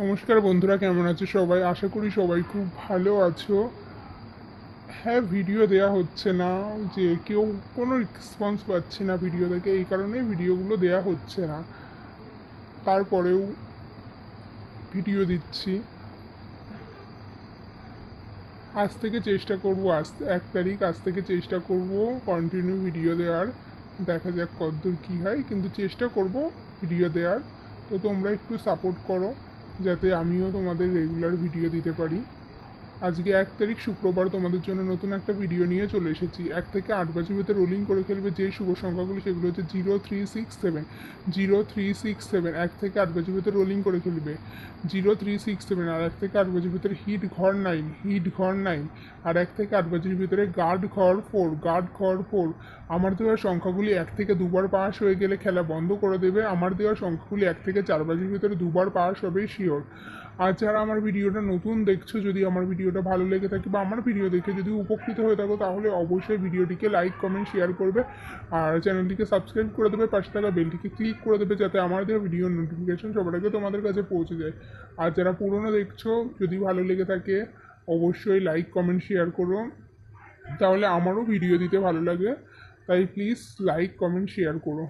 নমস্কার বন্ধুরা, কেমন আছো সবাই? আশা করি সবাই খুব ভালো আছো। হ্যাঁ, ভিডিও দেয়া হচ্ছে না, যে কেউ কোনো রেসপন্স পাচ্ছি না ভিডিও থেকে, এই কারণে ভিডিওগুলো দেয়া হচ্ছে না। তারপরেও ভিডিও দিচ্ছি। আজ থেকে চেষ্টা করব, আজ 1 তারিখ, আজ থেকে চেষ্টা করব কন্টিনিউ ভিডিও দেওয়ার। দেখা যাক কতদূর কী হয়, কিন্তু চেষ্টা করব ভিডিও দেওয়ার। তো তোমরা একটু সাপোর্ট করো যাতে আমিও তোমাদের রেগুলার ভিডিও দিতে পারি। আজকে 1 তারিখ শুক্রবার, তোমাদের জন্য নতুন একটা ভিডিও নিয়ে চলে এসেছি। 1 থেকে 8 বাজির ভিতরে রোলিং করে খেলবে যে শুভ সংখ্যাগুলো, সেগুলো হচ্ছে 0367। 0367 1 থেকে 8 বাজির ভিতরে রোলিং করে খেলবে 0367। আর 1 থেকে 8 বাজির ভিতরে হিট ঘর 9, হিট ঘর 9। আর 1 থেকে 8 বাজির ভিতরে গার্ড ঘর 4, গার্ড ঘর 4। আমার দেওয়া সংখ্যাগুলি 1 থেকে 2 বার পাস হয়ে গেলে খেলা বন্ধ করে দেবে। আমার দেওয়া সংখ্যাগুলি 1 থেকে 4 বাজির ভিতরে 2 বার পাস হবে শিওর। আর যারা আমার ভিডিওটা নতুন দেখছো, যদি আমার ভিডিওটা ভালো লেগে থাকে বা আমার ভিডিও দেখে যদি উপকৃত হয়ে থাকো, তাহলে অবশ্যই ভিডিওটিকে লাইক কমেন্ট শেয়ার করবে। আর চ্যানেলটিকে সাবস্ক্রাইব করে দেবে, পাশে থাকা বেলটিকে ক্লিক করে দেবে, যাতে আমার দেওয়া ভিডিওর নোটিফিকেশন সবার আগে তোমাদের কাছে পৌঁছে যায়। আর যারা পুরনো দেখছো, যদি ভালো লেগে থাকে অবশ্যই লাইক কমেন্ট শেয়ার করো, তাহলে আমারও ভিডিও দিতে ভালো লাগে। তাই প্লিজ লাইক কমেন্ট শেয়ার করো।